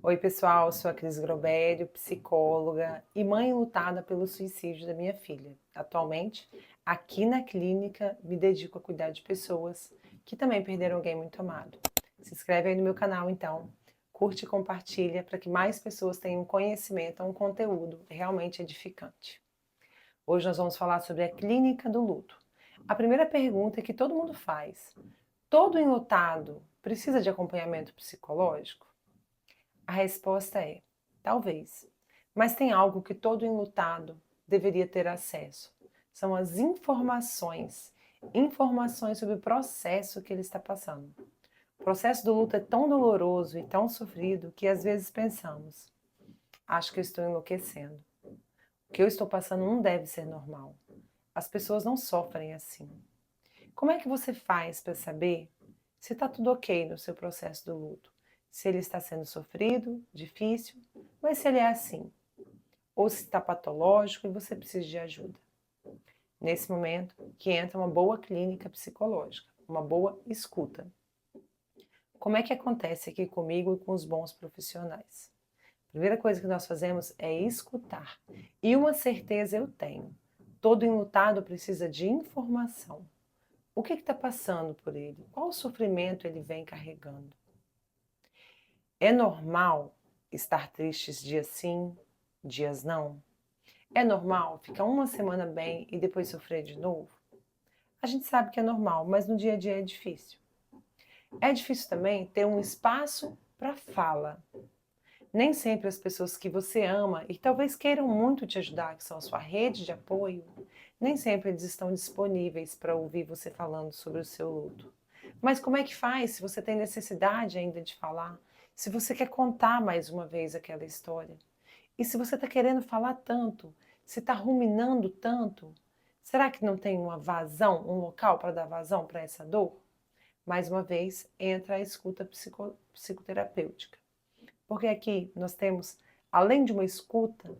Oi, pessoal, sou a Cris Grobério, psicóloga e mãe lutada pelo suicídio da minha filha. Atualmente, aqui na clínica, me dedico a cuidar de pessoas que também perderam alguém muito amado. Se inscreve aí no meu canal, então. Curte e compartilha para que mais pessoas tenham conhecimento, um conteúdo realmente edificante. Hoje nós vamos falar sobre a clínica do luto. A primeira pergunta que todo mundo faz: todo enlutado precisa de acompanhamento psicológico? A resposta é: talvez. Mas tem algo que todo enlutado deveria ter acesso. São as informações. Informações sobre o processo que ele está passando. O processo do luto é tão doloroso e tão sofrido que às vezes pensamos: acho que eu estou enlouquecendo. O que eu estou passando não deve ser normal. As pessoas não sofrem assim. Como é que você faz para saber se está tudo ok no seu processo do luto? Se ele está sendo sofrido, difícil, mas se ele é assim, ou se está patológico e você precisa de ajuda. Nesse momento que entra uma boa clínica psicológica, uma boa escuta. Como é que acontece aqui comigo e com os bons profissionais? A primeira coisa que nós fazemos é escutar. E uma certeza eu tenho: todo enlutado precisa de informação. O que está passando por ele? Qual sofrimento ele vem carregando? É normal estar tristes dias sim, dias não? É normal ficar uma semana bem e depois sofrer de novo? A gente sabe que é normal, mas no dia a dia é difícil. É difícil também ter um espaço para fala. Nem sempre as pessoas que você ama e talvez queiram muito te ajudar, que são a sua rede de apoio, nem sempre eles estão disponíveis para ouvir você falando sobre o seu luto. Mas como é que faz se você tem necessidade ainda de falar? Se você quer contar mais uma vez aquela história? E se você está querendo falar tanto, se está ruminando tanto, será que não tem uma vazão, um local para dar vazão para essa dor? Mais uma vez, entra a escuta psicoterapêutica. Porque aqui nós temos, além de uma escuta,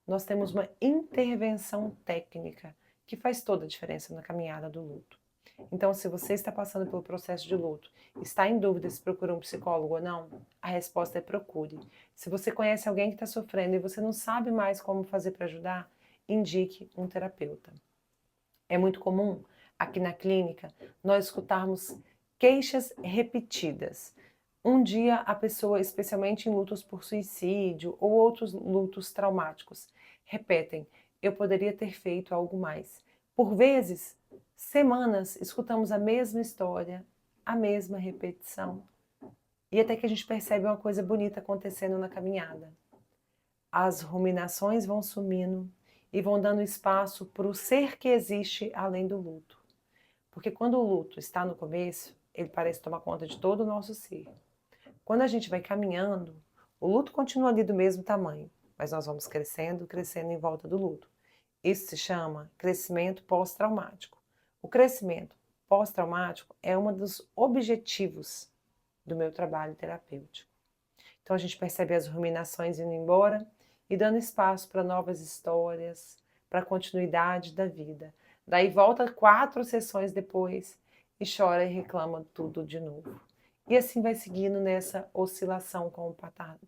nós temos uma intervenção técnica que faz toda a diferença na caminhada do luto. Então, se você está passando pelo processo de luto, está em dúvida se procura um psicólogo ou não, a resposta é procure. Se você conhece alguém que está sofrendo e você não sabe mais como fazer para ajudar, indique um terapeuta. É muito comum aqui na clínica nós escutarmos queixas repetidas. Um dia a pessoa, especialmente em lutos por suicídio ou outros lutos traumáticos, repetem: eu poderia ter feito algo mais. Por vezes, semanas, escutamos a mesma história, a mesma repetição. E até que a gente percebe uma coisa bonita acontecendo na caminhada. As ruminações vão sumindo e vão dando espaço para o ser que existe além do luto. Porque quando o luto está no começo, ele parece tomar conta de todo o nosso ser. Quando a gente vai caminhando, o luto continua ali do mesmo tamanho, mas nós vamos crescendo, crescendo em volta do luto. Isso se chama crescimento pós-traumático. O crescimento pós-traumático é um dos objetivos do meu trabalho terapêutico. Então a gente percebe as ruminações indo embora e dando espaço para novas histórias, para a continuidade da vida. Daí volta 4 sessões depois e chora e reclama tudo de novo. E assim vai seguindo nessa oscilação com o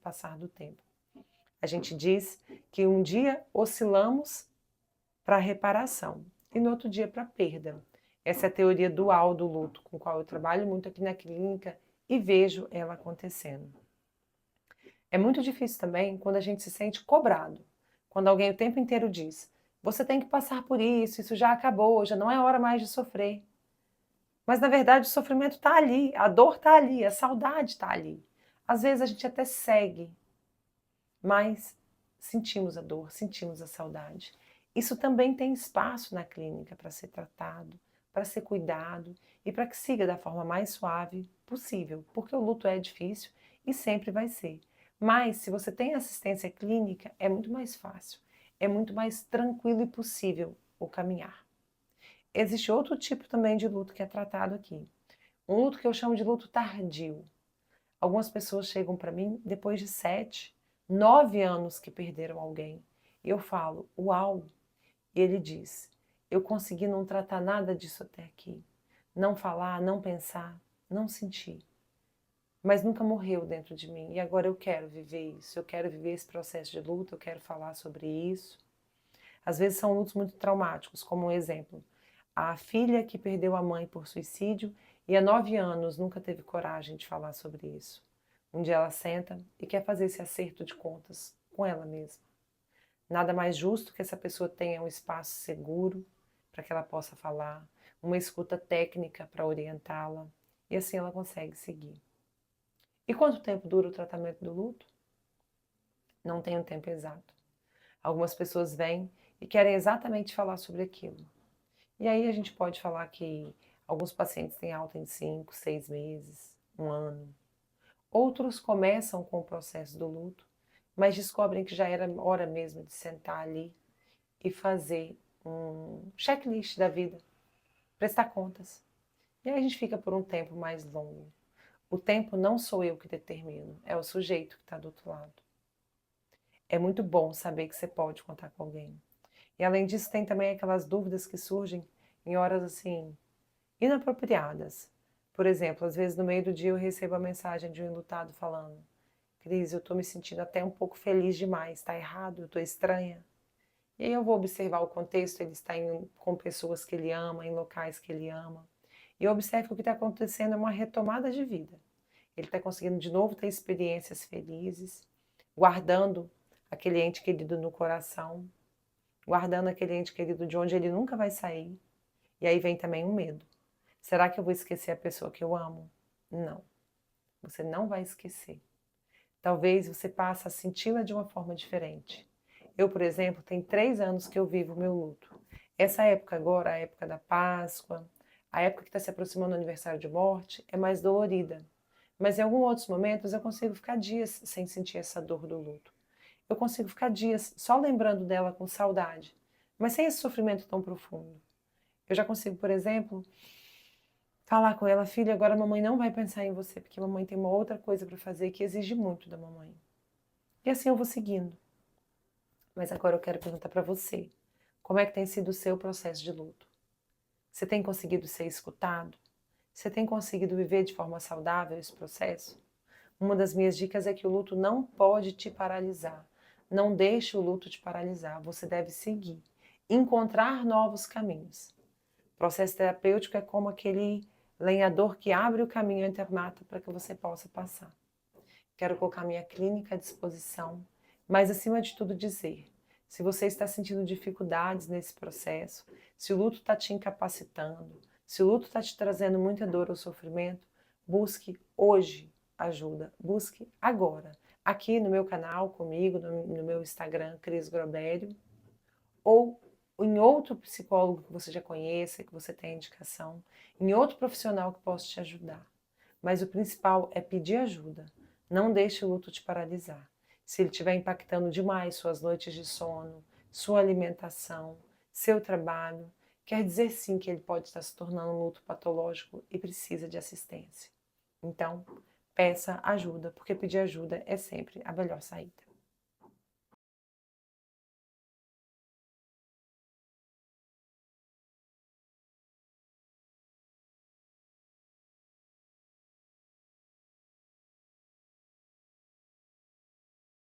passar do tempo. A gente diz que um dia oscilamos para reparação e no outro dia para perda. Essa é a teoria dual do luto, com a qual eu trabalho muito aqui na clínica e vejo ela acontecendo. É muito difícil também quando a gente se sente cobrado. Quando alguém o tempo inteiro diz: você tem que passar por isso já acabou, já não é hora mais de sofrer. Mas na verdade o sofrimento está ali, a dor está ali, a saudade está ali. Às vezes a gente até segue, mas sentimos a dor, sentimos a saudade. Isso também tem espaço na clínica para ser tratado, para ser cuidado e para que siga da forma mais suave possível, porque o luto é difícil e sempre vai ser. Mas se você tem assistência clínica, é muito mais fácil, é muito mais tranquilo e possível o caminhar. Existe outro tipo também de luto que é tratado aqui. Um luto que eu chamo de luto tardio. Algumas pessoas chegam para mim depois de 7, 9 anos que perderam alguém. E eu falo: uau! E ele diz: eu consegui não tratar nada disso até aqui. Não falar, não pensar, não sentir. mas nunca morreu dentro de mim. E agora eu quero viver isso, eu quero viver esse processo de luto, eu quero falar sobre isso. Às vezes são lutos muito traumáticos, como um exemplo. A filha que perdeu a mãe por suicídio e há 9 anos nunca teve coragem de falar sobre isso. Um dia ela senta e quer fazer esse acerto de contas com ela mesma. Nada mais justo que essa pessoa tenha um espaço seguro para que ela possa falar, uma escuta técnica para orientá-la, e assim ela consegue seguir. E quanto tempo dura o tratamento do luto? Não tem um tempo exato. Algumas pessoas vêm e querem exatamente falar sobre aquilo. E aí a gente pode falar que alguns pacientes têm alta em 5, 6 meses, um ano. Outros começam com o processo do luto, mas descobrem que já era hora mesmo de sentar ali e fazer um checklist da vida, prestar contas. E aí a gente fica por um tempo mais longo. O tempo não sou eu que determino, é o sujeito que está do outro lado. É muito bom saber que você pode contar com alguém. E além disso, tem também aquelas dúvidas que surgem em horas assim, inapropriadas. Por exemplo, às vezes no meio do dia eu recebo a mensagem de um enlutado falando: Cris, eu estou me sentindo até um pouco feliz demais, está errado, eu estou estranha. E aí eu vou observar o contexto, ele está com pessoas que ele ama, em locais que ele ama. E eu observo que o que está acontecendo é uma retomada de vida. Ele está conseguindo de novo ter experiências felizes, guardando aquele ente querido no coração, guardando aquele ente querido de onde ele nunca vai sair. E aí vem também um medo. Será que eu vou esquecer a pessoa que eu amo? Não, você não vai esquecer. Talvez você passe a senti-la de uma forma diferente. Eu, por exemplo, tem 3 anos que eu vivo o meu luto. Essa época agora, a época da Páscoa, a época que está se aproximando do aniversário de morte, é mais dolorida. Mas em alguns outros momentos eu consigo ficar dias sem sentir essa dor do luto. Eu consigo ficar dias só lembrando dela com saudade, mas sem esse sofrimento tão profundo. Eu já consigo, por exemplo, falar com ela: filha, agora a mamãe não vai pensar em você, porque a mamãe tem uma outra coisa para fazer que exige muito da mamãe. E assim eu vou seguindo. Mas agora eu quero perguntar para você: como é que tem sido o seu processo de luto? Você tem conseguido ser escutado? Você tem conseguido viver de forma saudável esse processo? Uma das minhas dicas é que o luto não pode te paralisar. Não deixe o luto te paralisar. Você deve seguir, encontrar novos caminhos. O processo terapêutico é como aquele lenhador que abre o caminho entre a mata para que você possa passar. Quero colocar minha clínica à disposição, mas acima de tudo dizer: se você está sentindo dificuldades nesse processo, se o luto está te incapacitando, se o luto está te trazendo muita dor ou sofrimento, busque hoje ajuda, busque agora. Aqui no meu canal, comigo, no meu Instagram, Cris Grobério, ou em outro psicólogo que você já conheça, que você tenha indicação, em outro profissional que possa te ajudar. Mas o principal é pedir ajuda. Não deixe o luto te paralisar. Se ele estiver impactando demais suas noites de sono, sua alimentação, seu trabalho, quer dizer sim que ele pode estar se tornando um luto patológico e precisa de assistência. Então, peça ajuda, porque pedir ajuda é sempre a melhor saída.